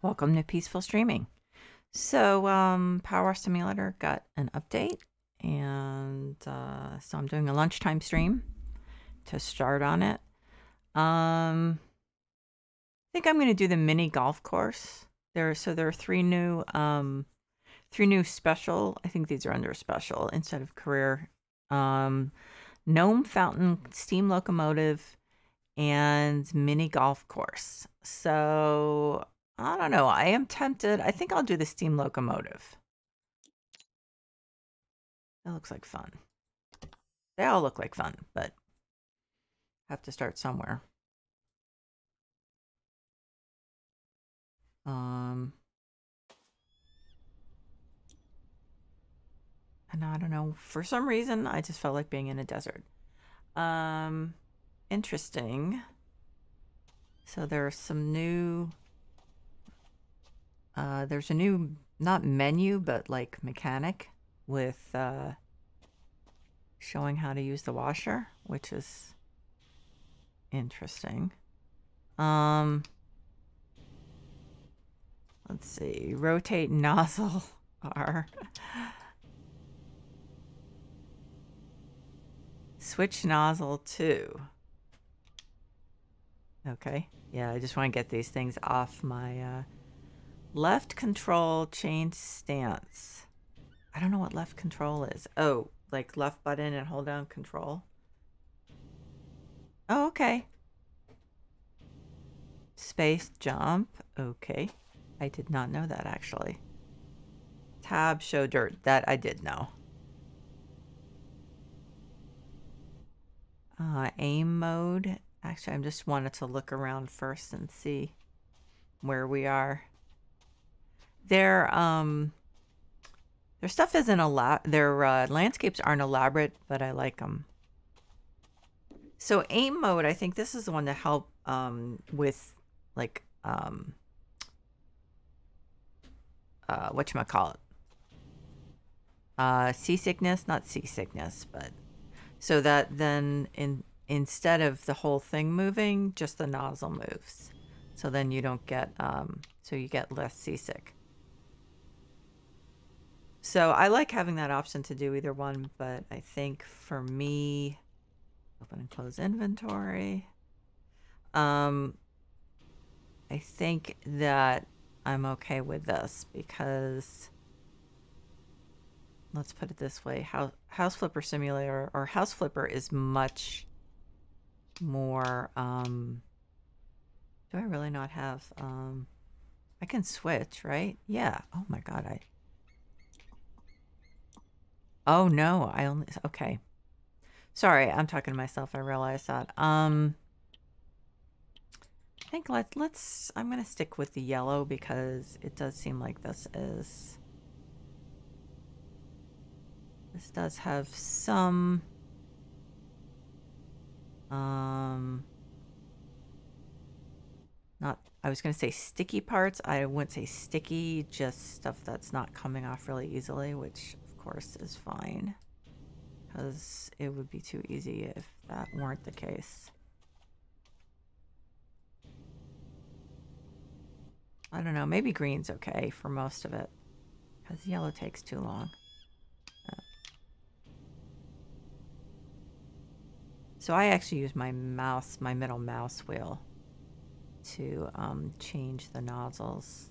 Welcome to Peaceful Streaming. So, PowerWash Simulator got an update, and so I'm doing a lunchtime stream to start on it. I think I'm going to do the mini golf course. There are three new special. I think these are under special instead of career. Gnome fountain, steam locomotive, and mini golf course. So I don't know. I am tempted. I think I'll do the steam locomotive. That looks like fun. They all look like fun, but have to start somewhere. And I don't know. For some reason, I just felt like being in a desert. Interesting. So there's some new. There's a new, not menu, but like mechanic with showing how to use the washer, which is interesting. Let's see. Rotate nozzle R. Switch nozzle 2. Okay. Yeah, I just want to get these things off my left control change stance. I don't know what left control is. Oh, like left button and hold down control. Oh, okay. Space jump. Okay. I did not know that actually. Tab show dirt. That I did know. Aim mode. Actually, I just wanted to look around first and see where we are. Their stuff isn't their landscapes aren't elaborate, but I like them. So aim mode, I think this is the one to help with like whatchamacallit? Seasickness, not seasickness, but so that then instead of the whole thing moving, just the nozzle moves. So then you don't get so you get less seasick. So I like having that option to do either one, but I think for me, open and close inventory. I think that I'm okay with this because let's put it this way, House Flipper Simulator or House Flipper is much more do I really not have I can switch, right? Yeah. Oh my god, oh no, I only okay. Sorry, I'm talking to myself. I realize that. I think let's I'm gonna stick with the yellow because it does seem like this does have some not, I was gonna say sticky parts. I wouldn't say sticky, just stuff that's not coming off really easily, which of course is fine because it would be too easy if that weren't the case. I don't know, maybe green's okay for most of it because yellow takes too long. So I actually use my mouse, my middle mouse wheel to change the nozzles.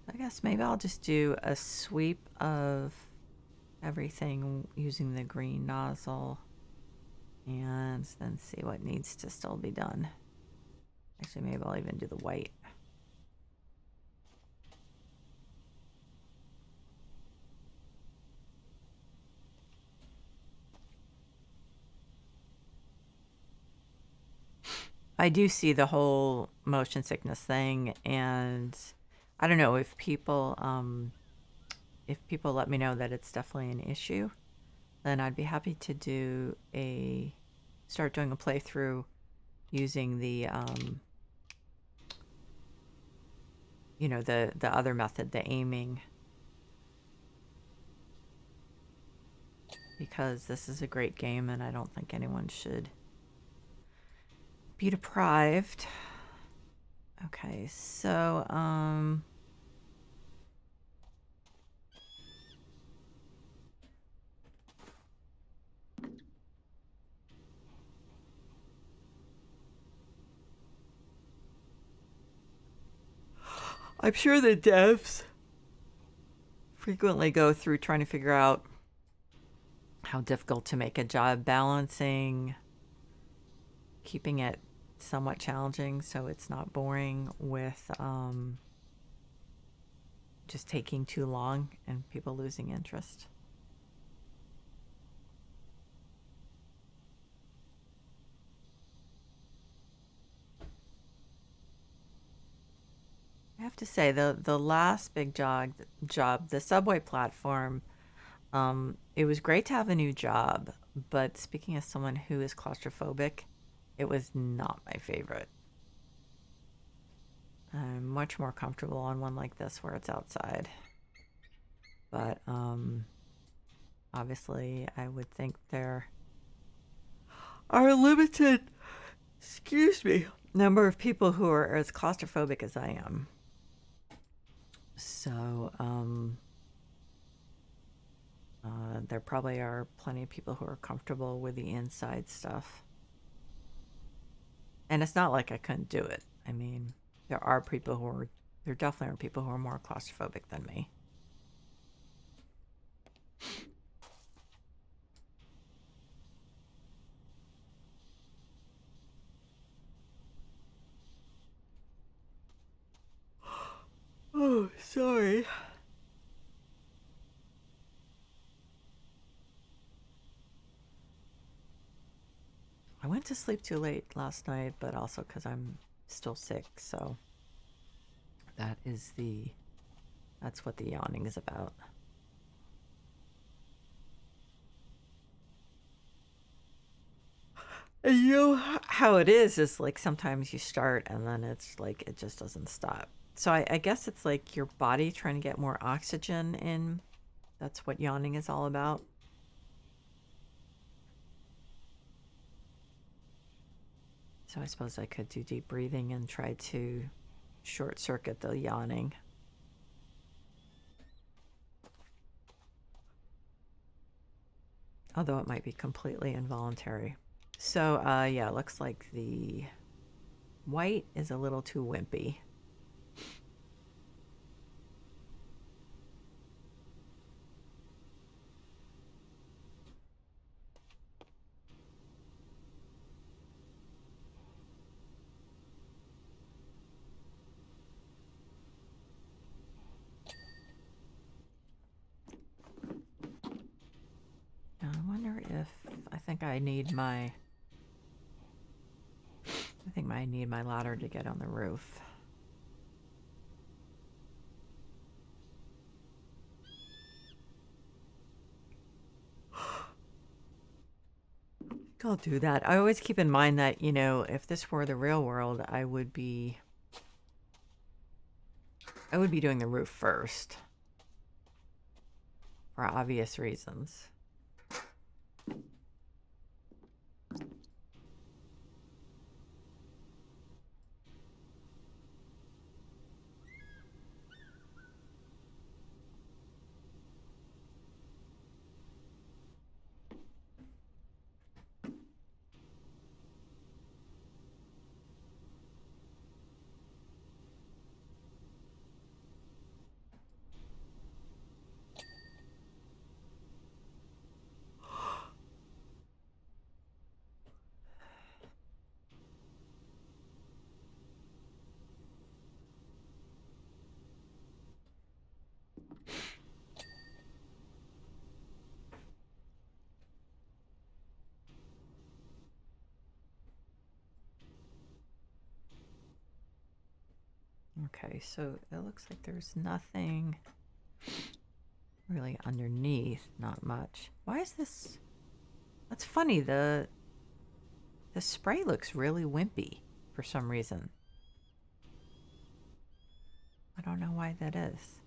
I guess maybe I'll just do a sweep of everything using the green nozzle and then see what needs to still be done. Actually, maybe I'll even do the white. I do see the whole motion sickness thing, and I don't know if people let me know that it's definitely an issue, then I'd be happy to start doing a playthrough using the you know, the other method, the aiming. because this is a great game and I don't think anyone should be deprived. Okay, so I'm sure the devs frequently go through trying to figure out how difficult to make a job balancing, keeping it somewhat challenging so it's not boring with just taking too long and people losing interest. I have to say the last big job, the subway platform, it was great to have a new job, but speaking as someone who is claustrophobic, it was not my favorite. I'm much more comfortable on one like this where it's outside. But obviously I would think there are limited, excuse me, number of people who are as claustrophobic as I am. So there probably are plenty of people who are comfortable with the inside stuff. And it's not like I couldn't do it. I mean, there definitely are people who are more claustrophobic than me. Oh, sorry. I went to sleep too late last night, but also because I'm still sick, so that's what the yawning is about. And you know how it is like sometimes you start and then it's like it just doesn't stop. So I guess it's like your body trying to get more oxygen in. That's what yawning is all about. So I suppose I could do deep breathing and try to short circuit the yawning. Although it might be completely involuntary. So yeah, it looks like the white is a little too wimpy. I wonder if I think I need my ladder to get on the roof. I'll do that. I always keep in mind that, you know, if this were the real world, I would be doing the roof first for obvious reasons. Okay, so it looks like there's nothing really underneath, not much. Why is this? That's funny. The spray looks really wimpy for some reason. I don't know why that is.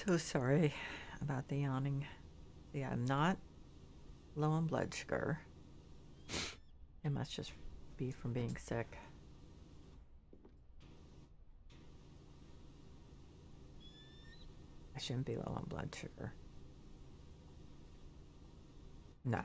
So sorry about the yawning. Yeah, I'm not low on blood sugar. It must just be from being sick. I shouldn't be low on blood sugar. Nah.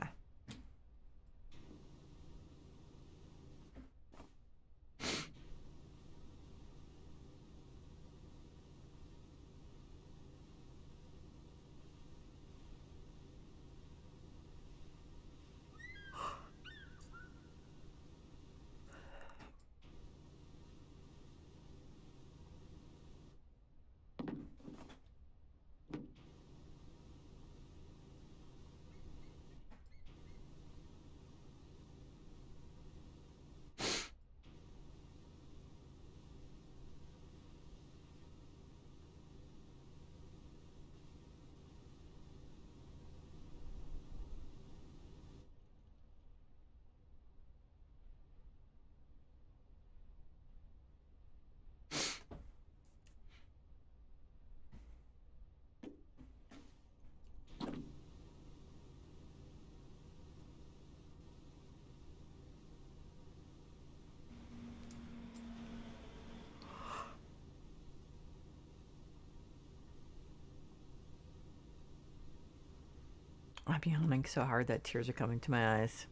I'm yawning so hard that tears are coming to my eyes.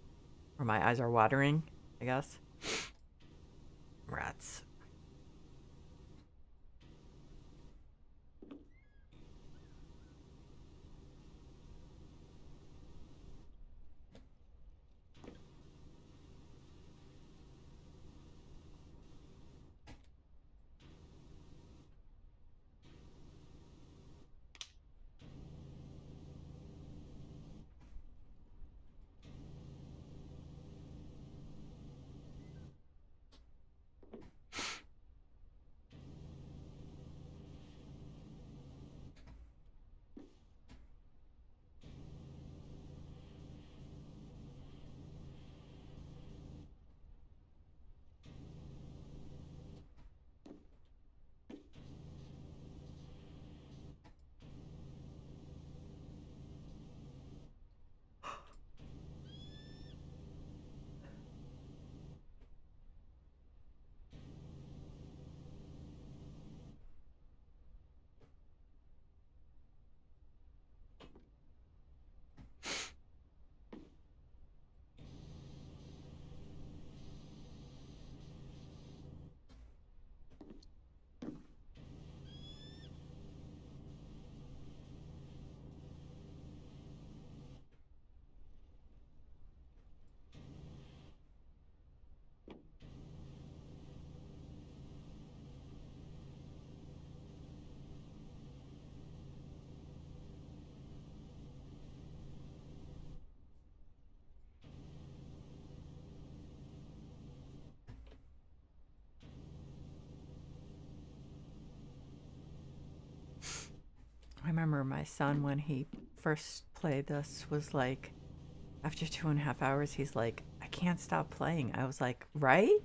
Or my eyes are watering, I guess. Rats. I remember my son, when he first played this, was like, after 2.5 hours, he's like, I can't stop playing. I was like, right?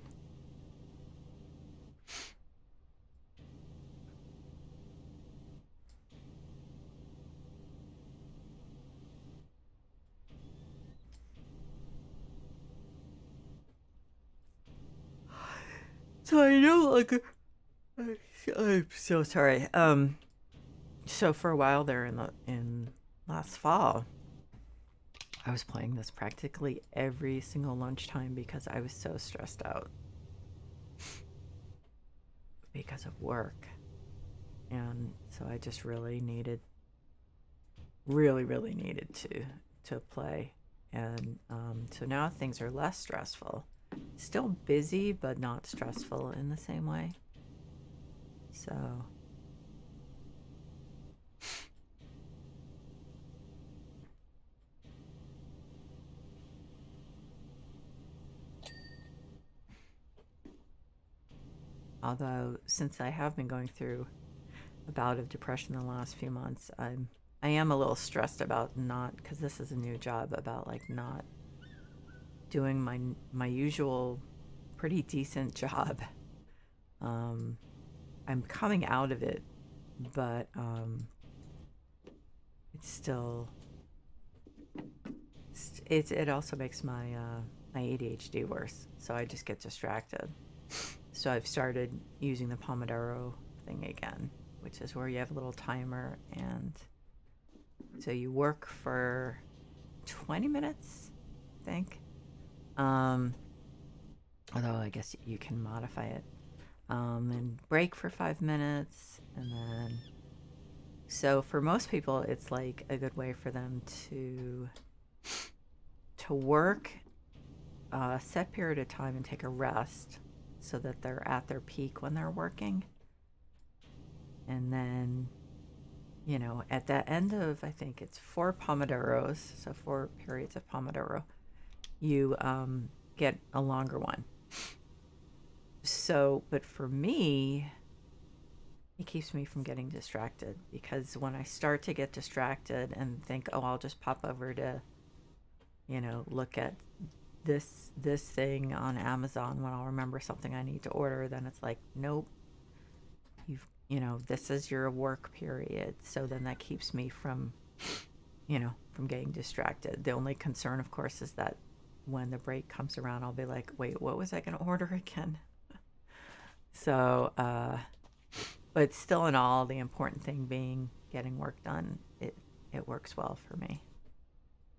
So I know, like, I'm so sorry. So for a while there in last fall, I was playing this practically every single lunchtime because I was so stressed out because of work. And so I just really needed, really needed to play. And so now things are less stressful. Still busy, but not stressful in the same way. So although since I have been going through a bout of depression the last few months, I am a little stressed about not, because this is a new job, about like not doing my usual pretty decent job. I'm coming out of it, but it's still, it also makes my my ADHD worse. So I just get distracted. So I've started using the Pomodoro thing again, which is where you have a little timer, and so you work for 20 minutes, I think. Although I guess you can modify it. And break for 5 minutes, and then so for most people it's like a good way for them to work a set period of time and take a rest so that they're at their peak when they're working. And then, you know, at the end of, I think it's 4 Pomodoros, so 4 periods of Pomodoro, you get a longer one. So, but for me, it keeps me from getting distracted, because when I start to get distracted and think, oh, I'll just pop over to, you know, look at this thing on Amazon when I'll remember something I need to order, then it's like, nope, you know, this is your work period. So then that keeps me from, you know, from getting distracted. The only concern, of course, is that when the break comes around, I'll be like, wait, what was I going to order again? So, but still in all, the important thing being getting work done, it works well for me.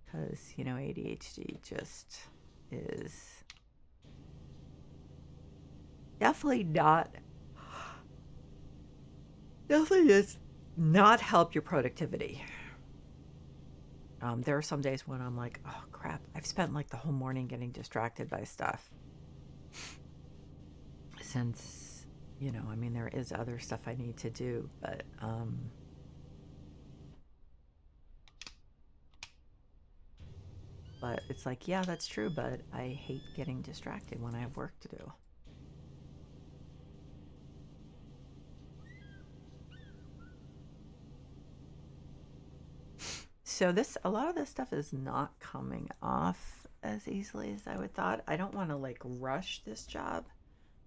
Because, you know, ADHD just is definitely does not help your productivity. There are some days when I'm like, oh crap, I've spent like the whole morning getting distracted by stuff. Since, you know, I mean, there is other stuff I need to do, but it's like, yeah, that's true, but I hate getting distracted when I have work to do. So a lot of this stuff is not coming off as easily as I would thought. I don't want to like rush this job,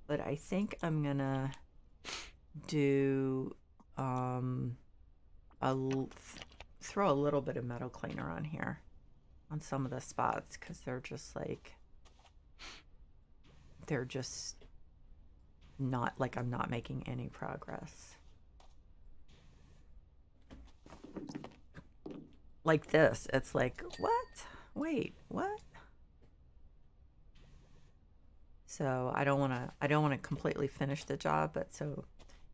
but I think I'm gonna do throw a little bit of metal cleaner on here on some of the spots, because they're just not like, I'm not making any progress. Like this, it's like, what? Wait, what? So I don't want to completely finish the job, but so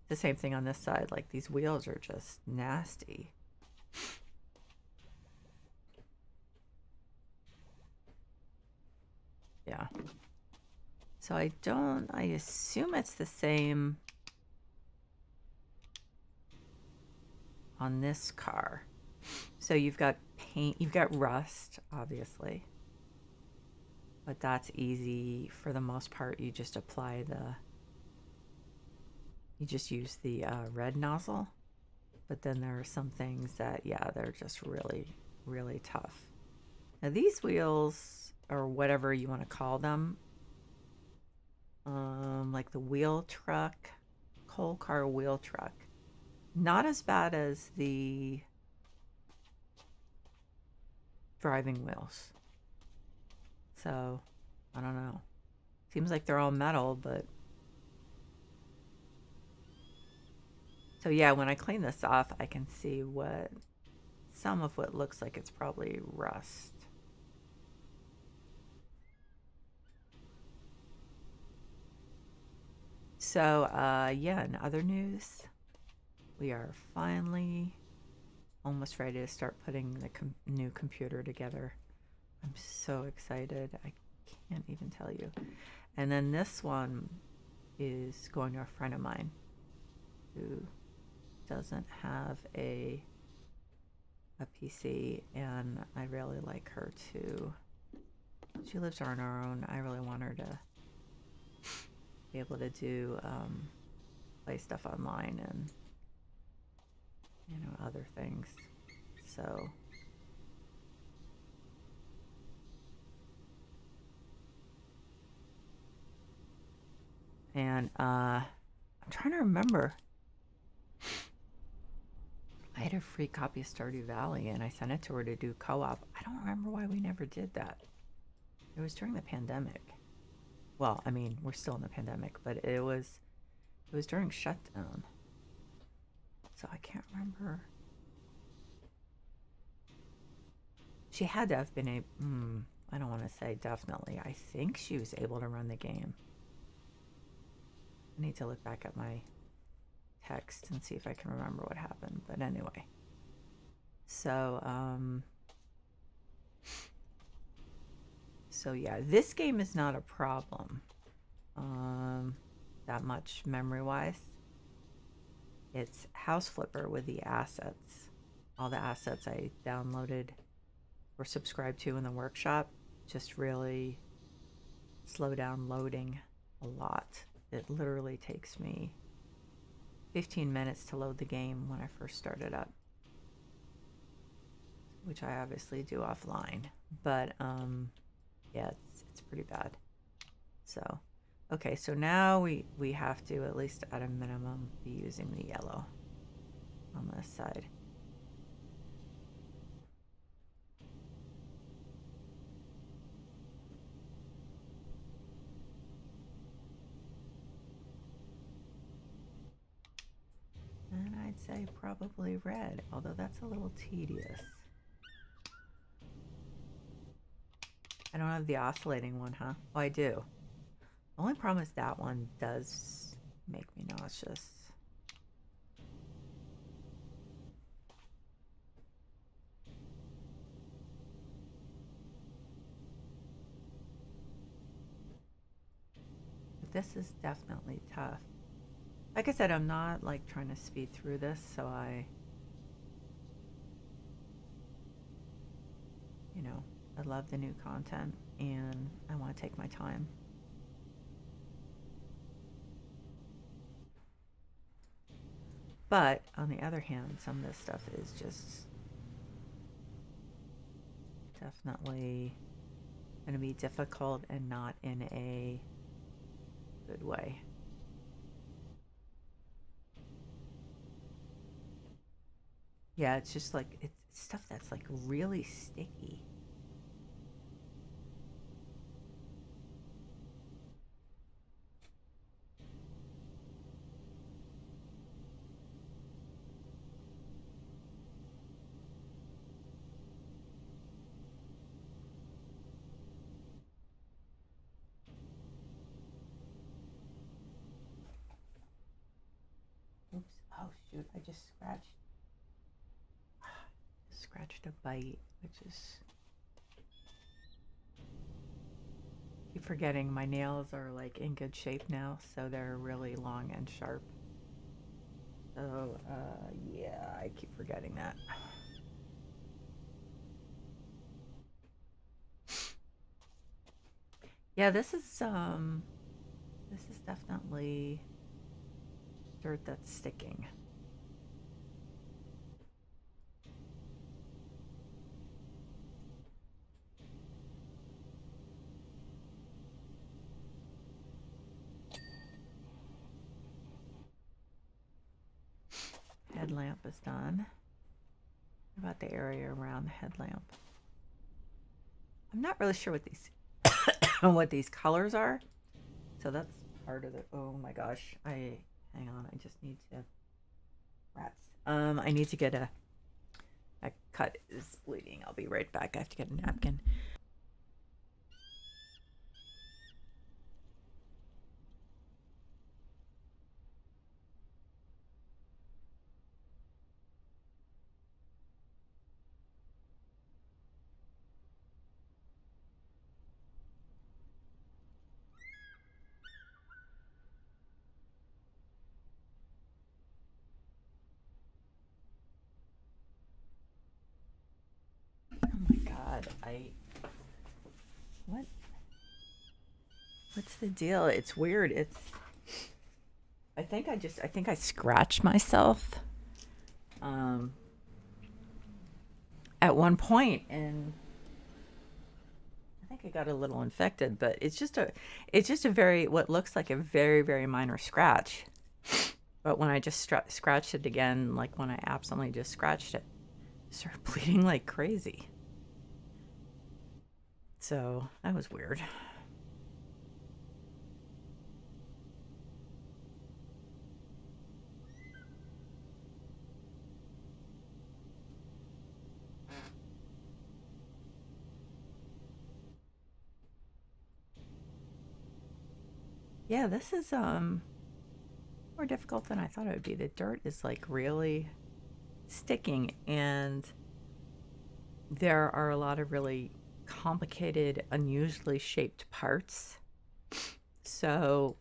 the same thing on this side, like these wheels are just nasty. Yeah. So I assume it's the same on this car. So you've got paint, you've got rust, obviously. But that's easy for the most part. You just use the red nozzle. But then there are some things that, yeah, they're just really, really tough. Now these wheels, or whatever you want to call them, like the wheel truck, coal car wheel truck, not as bad as the driving wheels. So, I don't know. Seems like they're all metal, but... So yeah, when I clean this off, I can see some of what looks like it's probably rust. So, yeah, in other news, we are finally almost ready to start putting the new computer together. I'm so excited. I can't even tell you. And then this one is going to a friend of mine who doesn't have a PC, and I really like her to. She lives on her own. I really want her to be able to do play stuff online and, you know, other things. So and I'm trying to remember. I had a free copy of Stardew Valley and I sent it to her to do co-op. I don't remember why we never did that. It was during the pandemic. Well, I mean, we're still in the pandemic, but it was during shutdown. So I can't remember. She had to have been able, I don't want to say definitely. I think she was able to run the game. I need to look back at my text and see if I can remember what happened. But anyway. So, so yeah, this game is not a problem. That much memory-wise. It's House Flipper with the assets. All the assets I downloaded or subscribed to in the workshop just really slow down loading a lot. It literally takes me 15 minutes to load the game when I first start it up, which I obviously do offline. But yeah, it's pretty bad. So okay, so now we have to, at least at a minimum, be using the yellow on this side. And I'd say probably red, although that's a little tedious. I don't have the oscillating one, huh? Oh, I do. The only problem is that one does make me nauseous. But this is definitely tough. Like I said, I'm not like trying to speed through this, so I love the new content and I want to take my time. But on the other hand, some of this stuff is just definitely going to be difficult and not in a good way. Yeah, it's just like, it's stuff that's like really sticky. Oops. Oh shoot, I just scratched a bite, which is, keep forgetting my nails are like in good shape now, so they're really long and sharp. So yeah, I keep forgetting that. Yeah, this is definitely dirt that's sticking. Headlamp is done. What about the area around the headlamp? I'm not really sure what these what these colors are. So that's part of the, oh my gosh. Hang on, I just need to, rats. I need to get a cut is bleeding. I'll be right back. I have to get a napkin. What's the deal? It's weird. I think I scratched myself at one point, and I think I got a little infected, but it's just a very, what looks like a very, very minor scratch. But when I just scratched it again, like when I absolutely just scratched it, it started bleeding like crazy. So that was weird. Yeah, this is more difficult than I thought it would be. The dirt is like really sticking, and there are a lot of really complicated, unusually shaped parts. So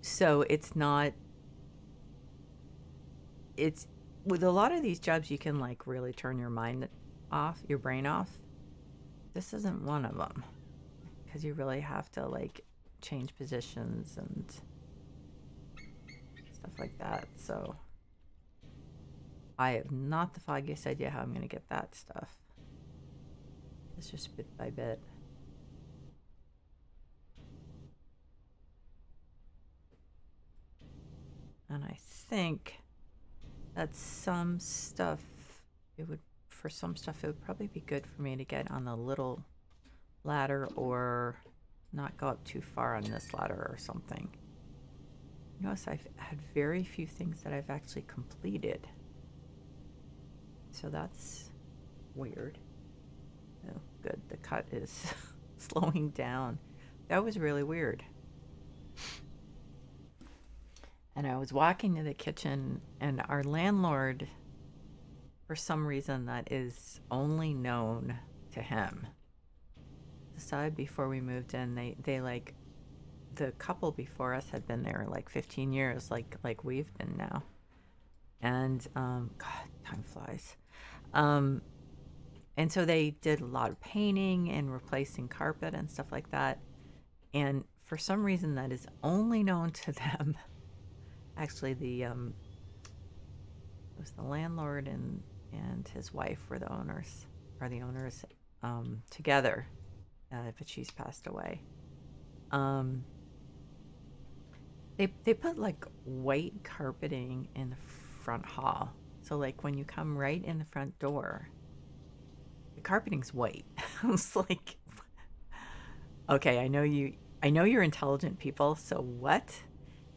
so it's not, it's with a lot of these jobs you can like really turn your mind off, your brain off. This isn't one of them, because you really have to like change positions and stuff like that. So I have not the foggiest idea how I'm going to get that stuff. It's just bit by bit. And I think that some stuff, it would, for some stuff, it would probably be good for me to get on the little ladder or not go up too far on this ladder or something. Notice I've had very few things that I've actually completed. So that's weird. Oh, good. The cut is slowing down. That was really weird. And I was walking to the kitchen, and our landlord, for some reason that is only known to him, decided before we moved in, they like, the couple before us had been there like 15 years, like we've been now. And God, time flies. And so they did a lot of painting and replacing carpet and stuff like that. And for some reason that is only known to them. Actually, it was the landlord and his wife were the owners, together, but she's passed away. They put like white carpeting in the front hall, so like when you come right in the front door, the carpeting's white. I was like, okay, I know you're intelligent people, so what?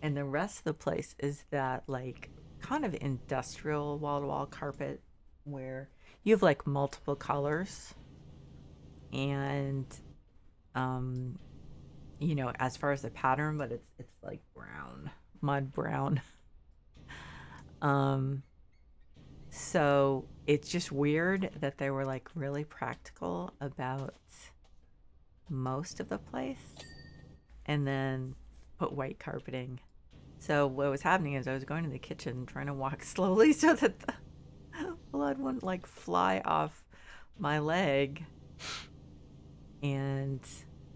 And the rest of the place is that like kind of industrial wall-to-wall carpet where you have like multiple colors, and you know, as far as the pattern, but it's like brown, mud brown. So it's just weird that they were like really practical about most of the place and then put white carpeting. So what was happening is I was going to the kitchen trying to walk slowly so that the blood wouldn't like fly off my leg and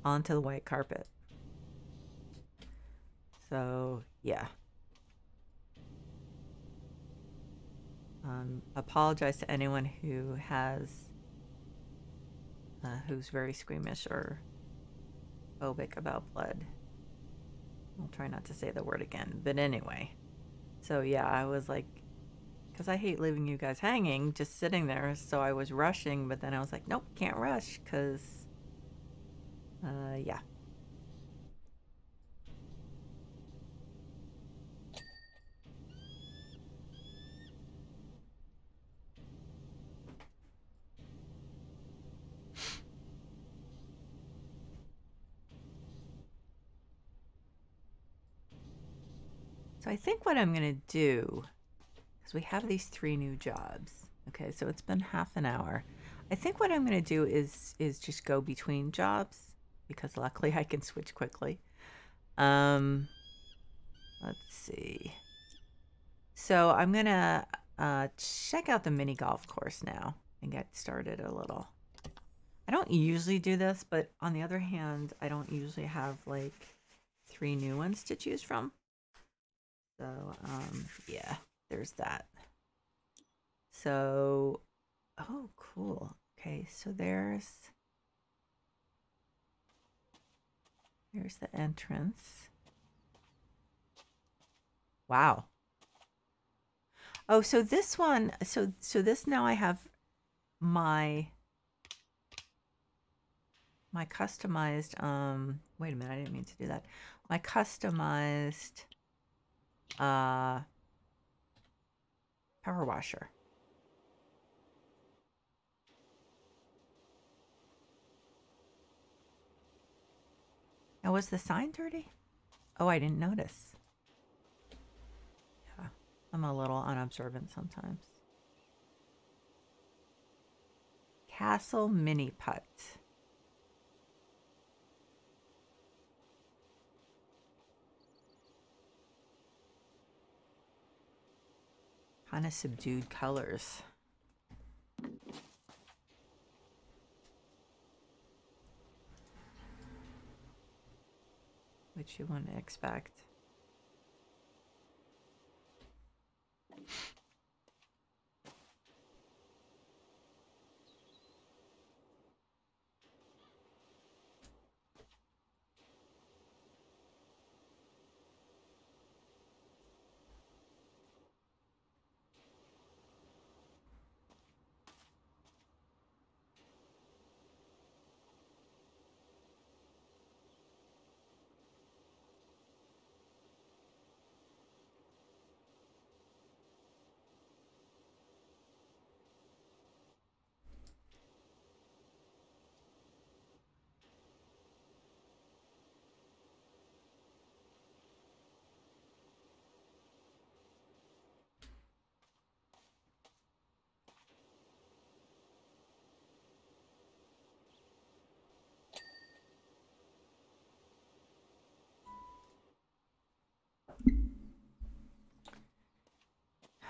onto the white carpet. So yeah. Apologize to anyone who has who's very squeamish or phobic about blood. I'll try not to say the word again, but anyway. So yeah, I was like, because I hate leaving you guys hanging, just sitting there. So I was rushing, but then I was like, nope, can't rush, because yeah. So I think what I'm going to do, because we have these 3 new jobs. Okay, so it's been half an hour. I think what I'm going to do is just go between jobs, because luckily I can switch quickly. Let's see. So I'm going to check out the mini golf course now and get started a little. I don't usually do this, but on the other hand, I don't usually have like 3 new ones to choose from. So, yeah, there's that. So, oh, cool. Okay, so there's Here's the entrance. Wow. Oh, so this one, so this now I have my customized, wait a minute, I didn't mean to do that. My customized power washer. Now, was the sign dirty? Oh, I didn't notice. Yeah, I'm a little unobservant sometimes. Castle Mini Putt. Kind of subdued colors. Which you wouldn't expect.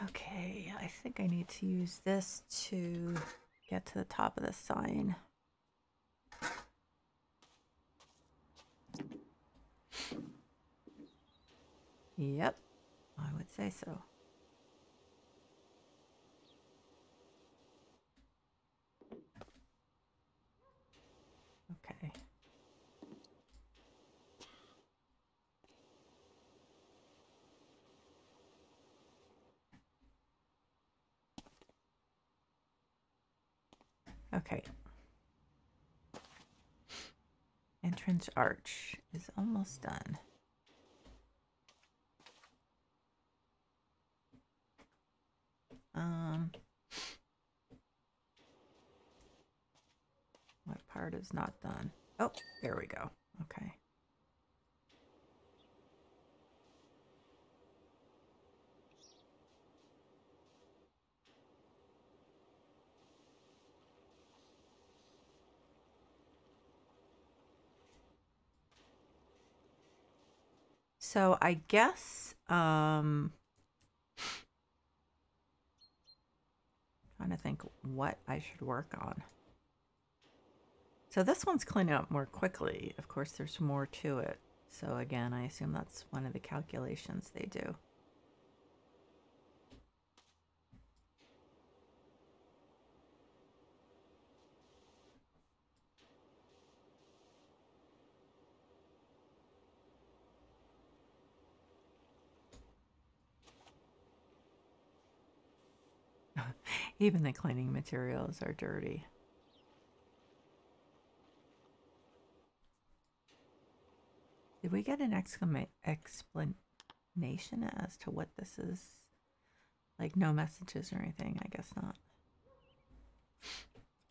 Okay, I think I need to use this to get to the top of the sign. Yep, I would say so. Okay. Okay. Entrance arch is almost done. What part is not done? Oh, there we go. Okay. So I guess trying to think what I should work on. So this one's cleaning up more quickly. Of course, there's more to it. So again, I assume that's one of the calculations they do. Even the cleaning materials are dirty. Did we get an explanation as to what this is? Like no messages or anything? I guess not.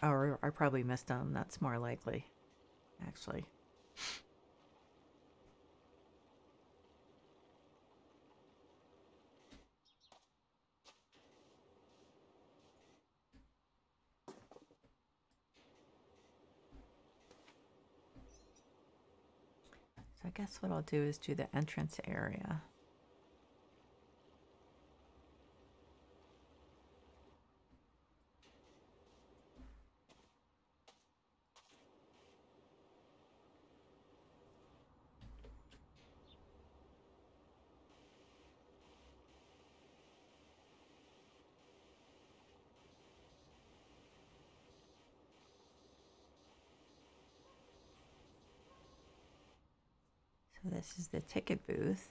Or I probably missed them. That's more likely, actually. So I guess what I'll do is do the entrance area. So this is the ticket booth.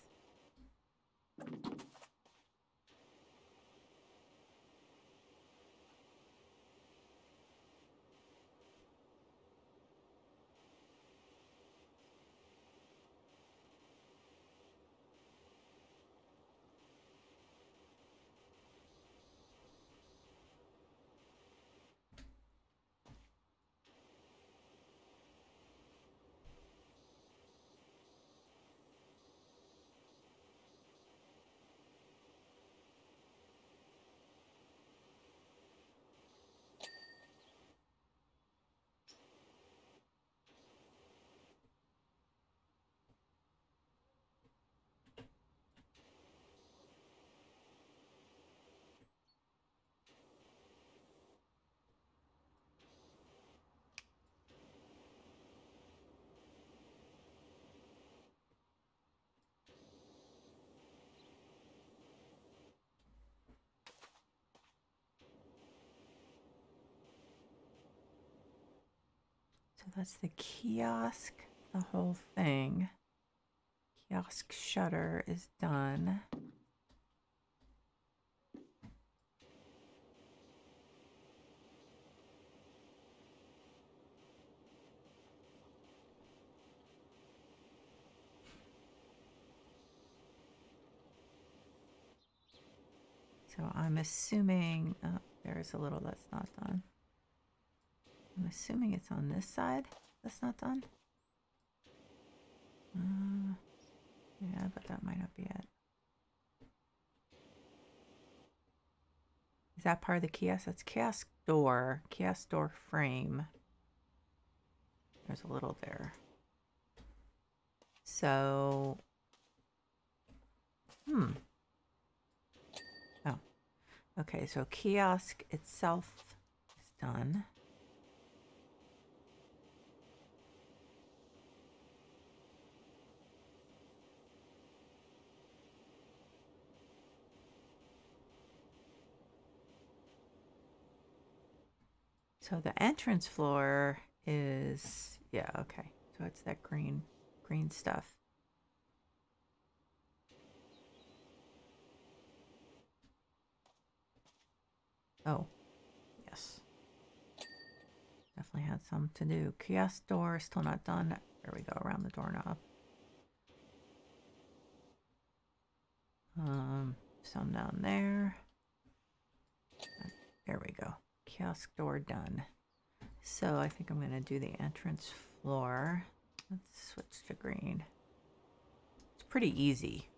So that's the kiosk, the whole thing. Kiosk shutter is done. So I'm assuming, oh, there's a little that's not done. I'm assuming it's on this side that's not done. Yeah, but that might not be it. Is that part of the kiosk? That's kiosk door frame. There's a little there. So, oh, okay, so kiosk itself is done. So the entrance floor is, yeah, okay. So it's that green stuff. Oh, yes. Definitely had some to do. Kiosk door, still not done. There we go, around the doorknob. Some down there. There we go. Kiosk door done. So I think I'm going to do the entrance floor. Let's switch to green. It's pretty easy.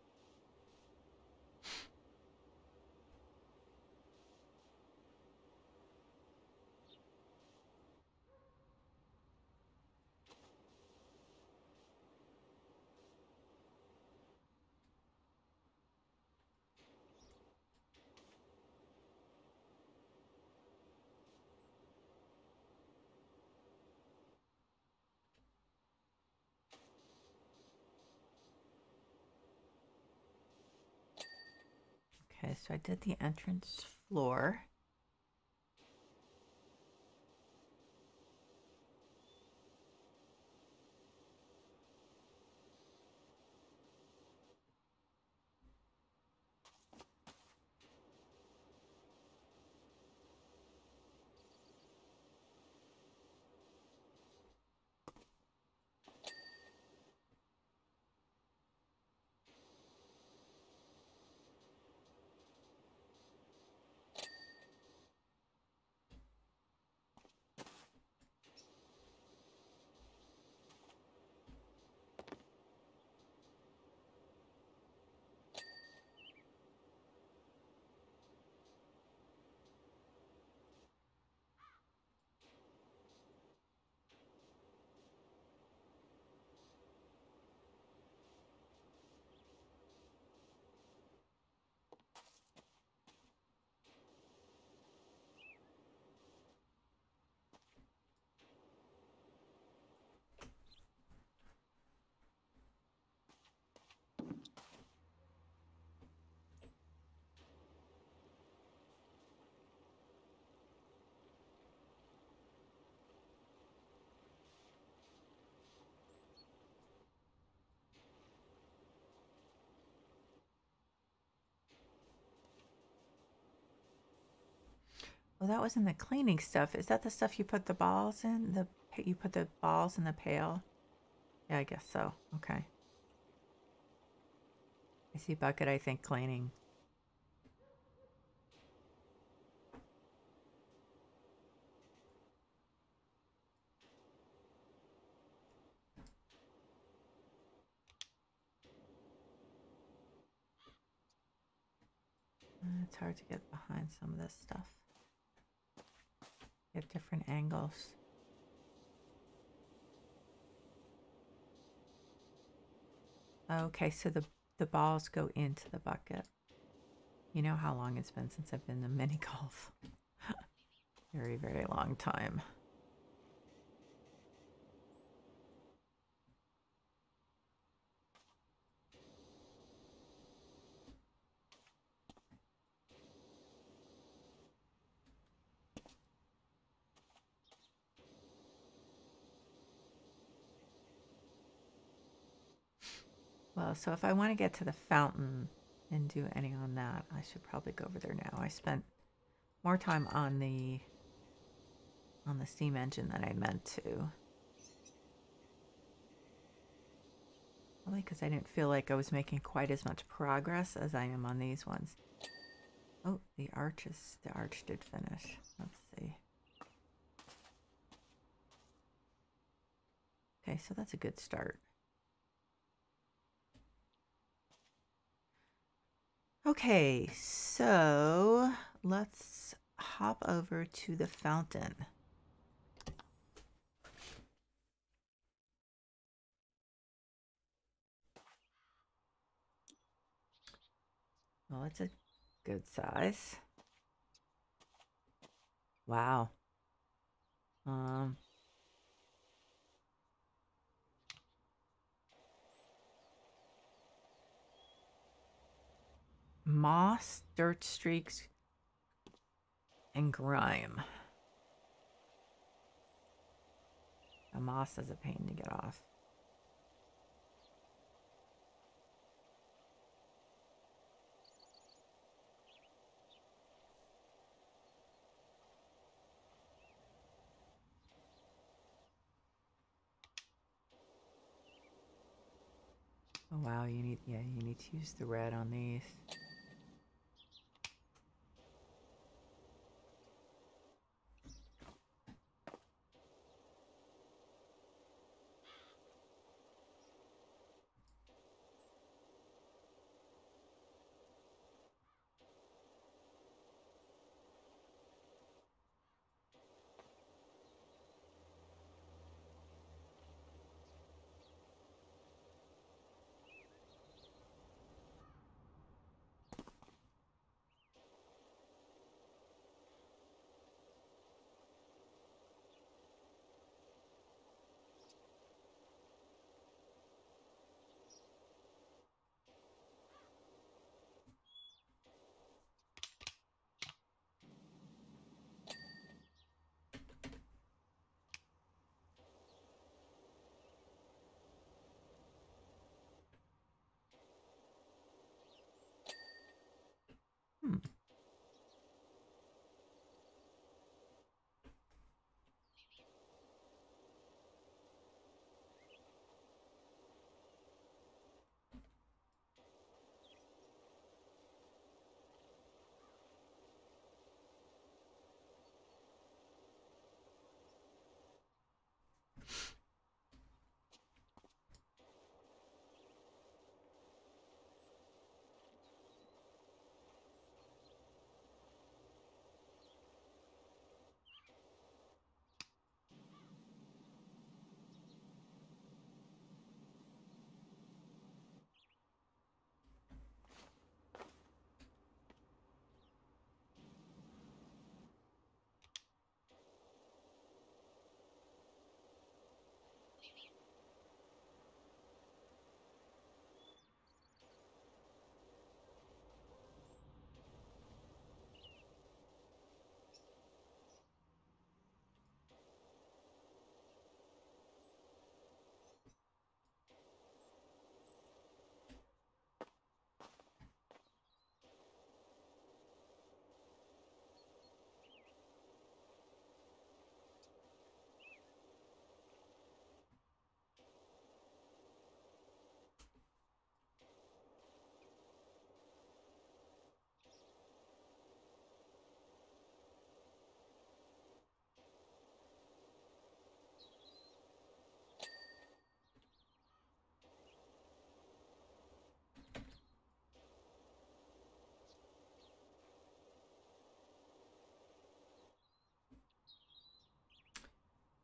Okay, so I did the entrance floor. Oh, that was in the cleaning stuff. Is that the stuff you put the balls in? You put the balls in the pail? Yeah, I guess so. Okay. I see bucket, I think cleaning. It's hard to get behind some of this stuff. Get different angles. Okay, so the balls go into the bucket. You know how long it's been since I've been to mini golf. Very, very long time. Well, so if I want to get to the fountain and do any on that, I should probably go over there now. I spent more time on the steam engine than I meant to. Probably because I didn't feel like I was making quite as much progress as I am on these ones. Oh, the arch did finish. Let's see. Okay, so that's a good start. Okay, so let's hop over to the fountain. Well, it's a good size. Wow. Moss, dirt streaks, and grime. The moss is a pain to get off. Oh wow, you need to use the red on these.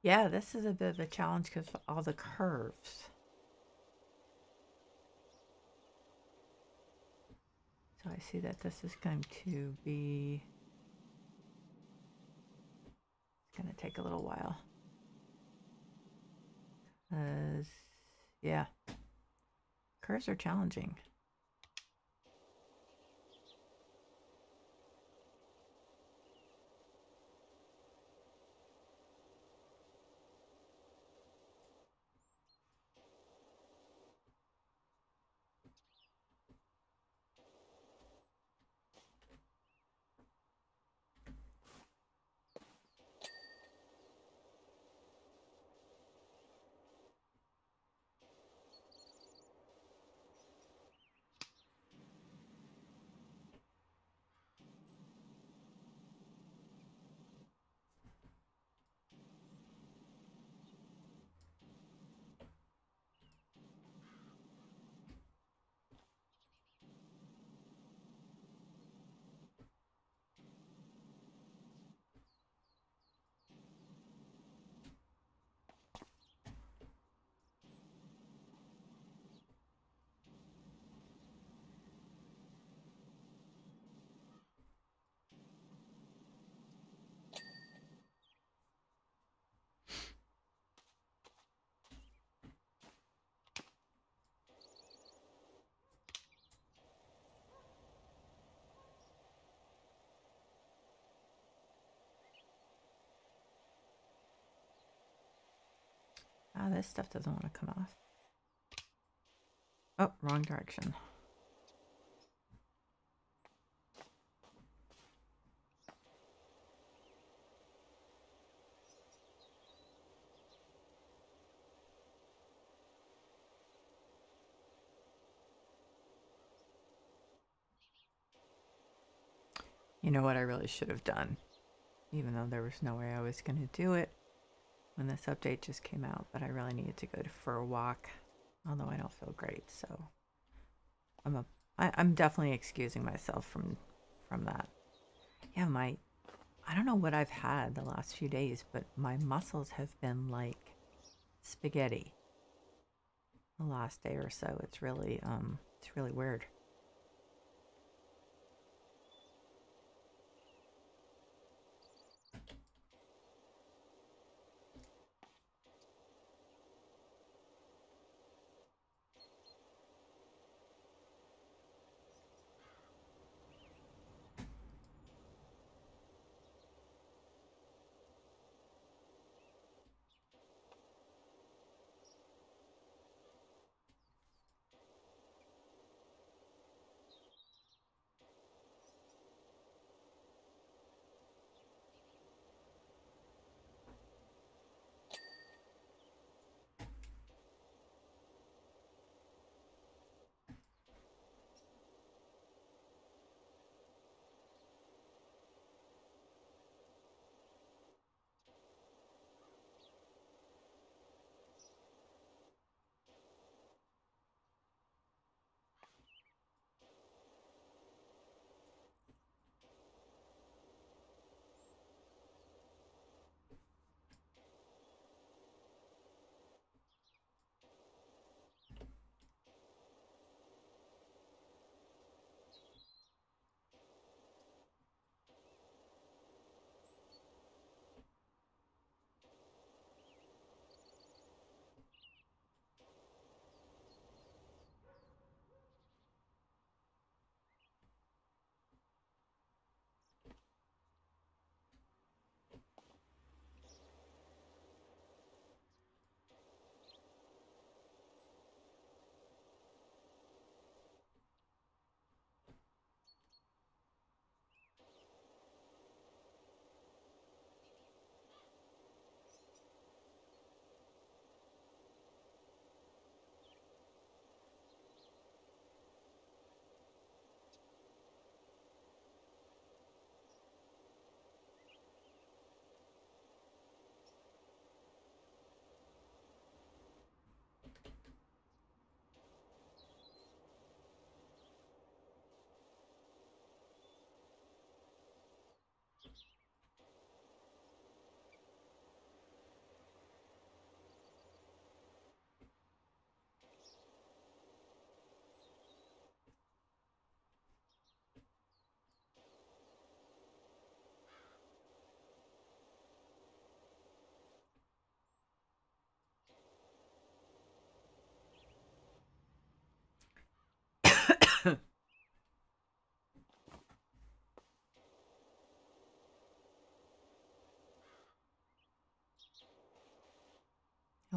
Yeah, this is a bit of a challenge because of all the curves. So I see that this is going to be, it's going to take a little while. Yeah, curves are challenging. Ah, this stuff doesn't want to come off. Oh, wrong direction. You know what I really should have done, even though there was no way I was going to do it when this update just came out, but I really needed to go for a walk, although I don't feel great, so I'm definitely excusing myself from that. Yeah, I don't know what I've had the last few days, but my muscles have been like spaghetti the last day or so. It's really weird.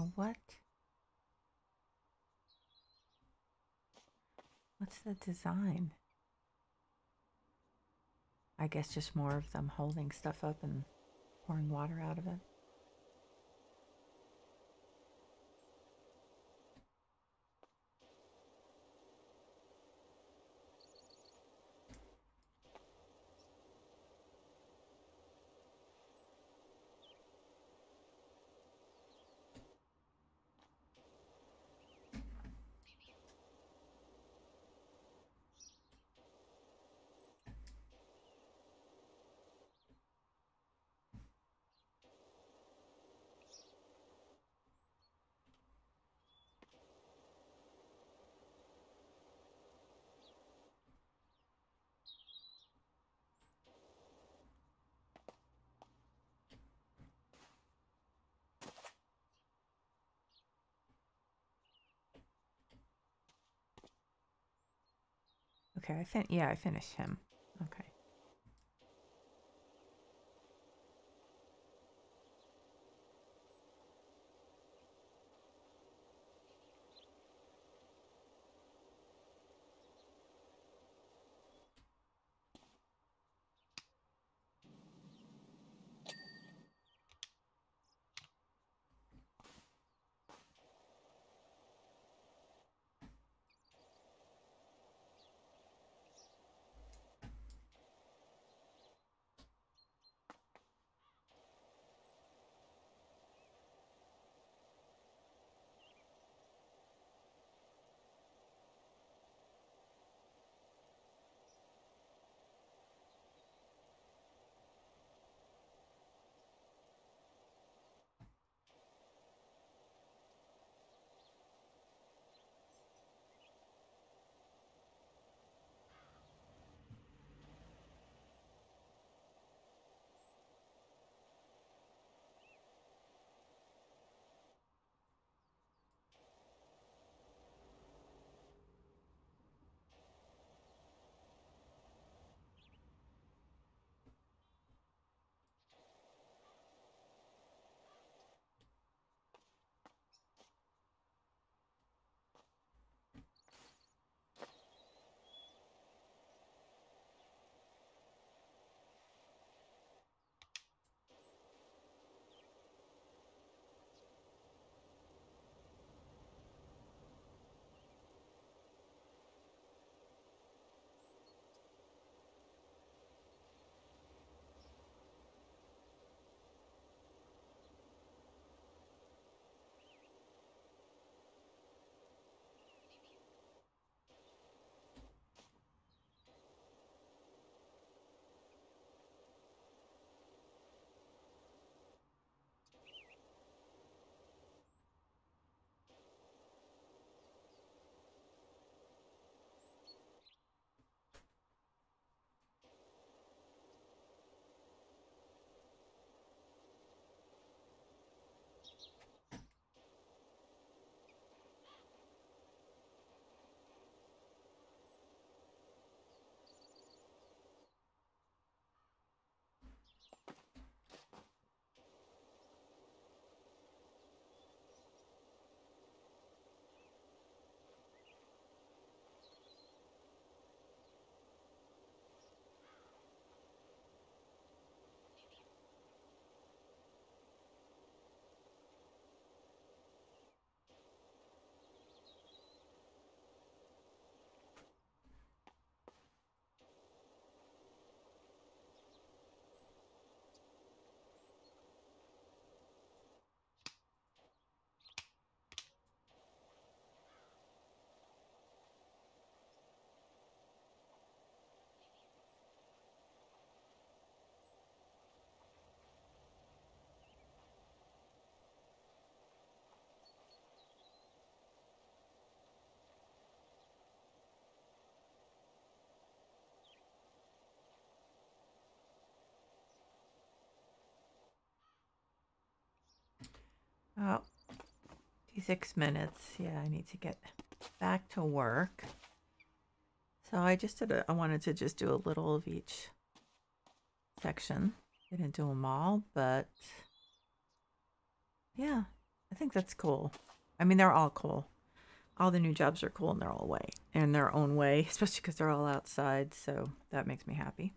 know what. What's the design? I guess just more of them holding stuff up and pouring water out of it. Okay, I finished him. Okay. Oh, 56 minutes. Yeah, I need to get back to work. So I wanted to just do a little of each section. I didn't do them all, but yeah, I think that's cool. I mean, they're all cool. All the new jobs are cool in their own way, especially because they're all outside. So that makes me happy.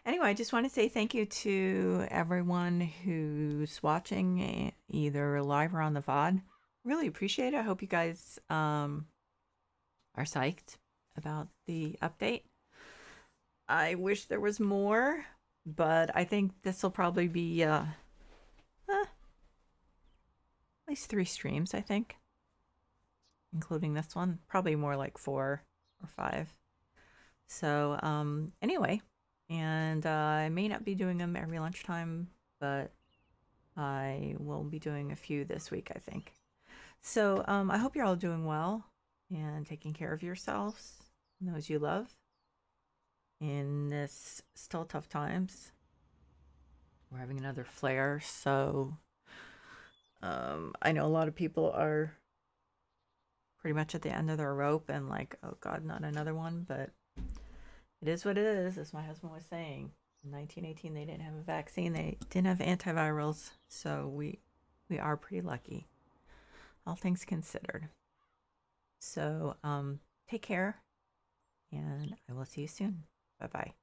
Anyway, I just want to say thank you to everyone who's watching, either live or on the VOD. Really appreciate it. I hope you guys are psyched about the update. I wish there was more, but I think this will probably be at least 3 streams, I think, including this one. Probably more like 4 or 5. So anyway, and I may not be doing them every lunchtime, but I will be doing a few this week, I think. So I hope you're all doing well and taking care of yourselves and those you love in this still tough times. We're having another flare, so I know a lot of people are pretty much at the end of their rope and like, oh God, not another one, but it is what it is, as my husband was saying. In 1918, they didn't have a vaccine. They didn't have antivirals, so we are pretty lucky, all things considered. So take care, and I will see you soon. Bye-bye.